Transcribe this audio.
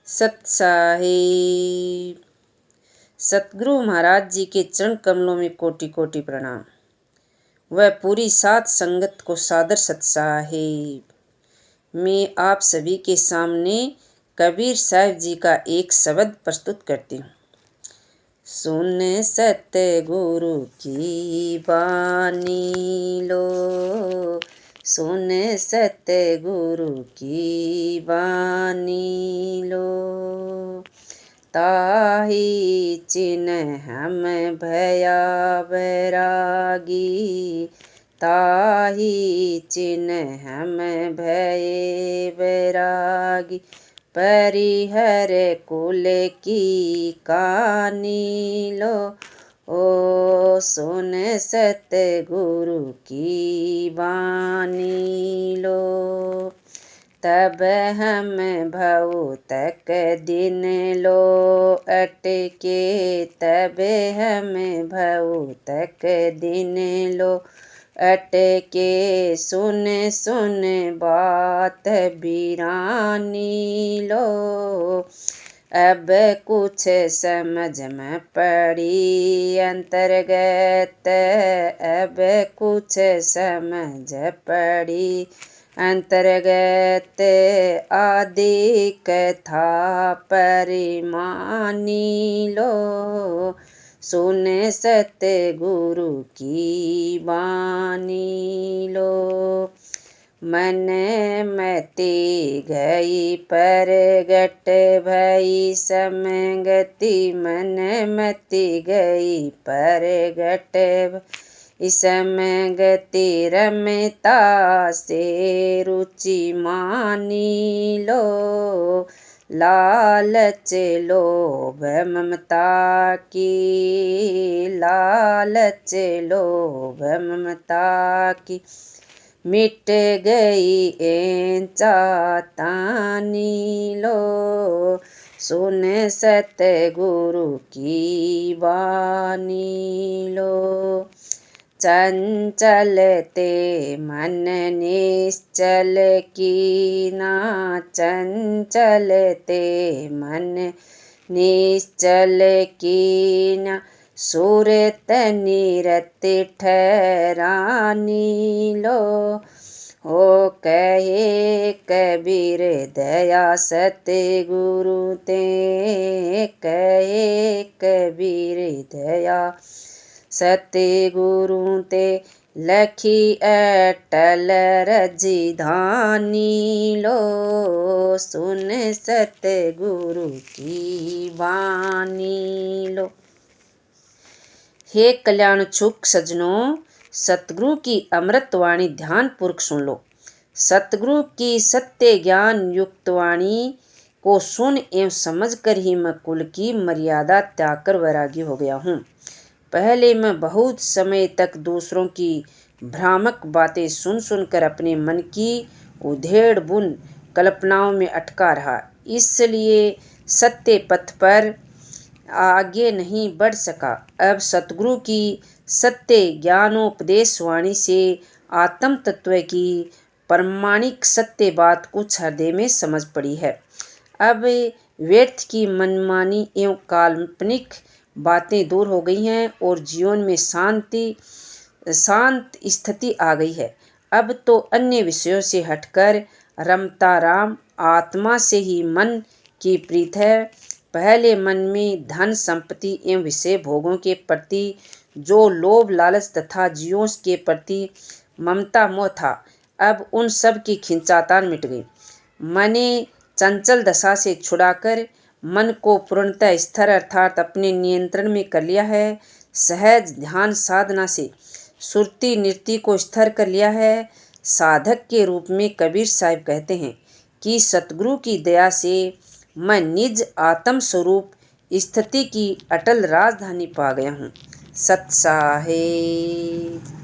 सत साहिब। सतगुरु महाराज जी के चरण कमलों में कोटि कोटि प्रणाम। वह पूरी सात संगत को सादर सत साहिब। मैं आप सभी के सामने कबीर साहिब जी का एक शब्द प्रस्तुत करती हूँ। सुन सतगुरु की बानी लो, सुन सतगुरु की बानी लो, ताहि चिन्ह हम भया बैरागी, ताहि चिन्ह हम भये बैरागी। परिहर कुल की कानी लो, ओ सुन सतगुरु की बानी लो। तब हम भव तक दिन लो अटके, तब हम भव तक दिन लो अटके। सुन सुन बात बिरानी लो, अब कुछ समझ में पड़ी अंतर्गत, अब कुछ समझ पड़ी अंतर्गत। आदि कथा परिमानी लो, सुन सतगुरु की बानी लो। मन मति गई परगट भई समगति, मन मति गई परगट समगति। रमता से रुचि मानी लो, लालच लोभ ममता की, लालच लोभ ममता की। मिट गई एंचा तानी लो, सुन सतगुरु की बानी लो। चंचल ते मन निश्चल कीना, चंचल ते मन निश्चल कीना। सूरत निरति ठहरानी लो, ओ कहे कबीर दया सतगुरु ते, कहे कबीर दया सतगुरु ते। लखी अटल रजधानी लो, सुन सतगुरु की बानी लो। हे कल्याण छुक सजनों, सतगुरु की अमृत वाणी ध्यान पूर्वक सुन लो। सतगुरु की सत्य ज्ञान युक्त वाणी को सुन एवं समझकर ही मैं कुल की मर्यादा त्याग कर वैरागी हो गया हूँ। पहले मैं बहुत समय तक दूसरों की भ्रामक बातें सुन सुनकर अपने मन की उधेड़ बुन कल्पनाओं में अटका रहा, इसलिए सत्य पथ पर आगे नहीं बढ़ सका। अब सतगुरु की सत्य ज्ञानोपदेश वाणी से आत्म तत्व की प्रामाणिक सत्य बात कुछ हृदय में समझ पड़ी है। अब व्यर्थ की मनमानी एवं काल्पनिक बातें दूर हो गई हैं और जीवन में शांत स्थिति आ गई है। अब तो अन्य विषयों से हटकर रमता राम आत्मा से ही मन की प्रीत है। पहले मन में धन संपत्ति एवं विषय भोगों के प्रति जो लोभ लालच तथा जीवों के प्रति ममता मोह था, अब उन सब की खिंचातान मिट गई। मैंने चंचल दशा से छुड़ाकर मन को पूर्णतः स्थिर अर्थात अपने नियंत्रण में कर लिया है। सहज ध्यान साधना से सुरती नृत्य को स्थिर कर लिया है। साधक के रूप में कबीर साहिब कहते हैं कि सतगुरु की दया से मैं निज आत्म स्वरूप स्थिति की अटल राजधानी पा गया हूँ। सत साहिब।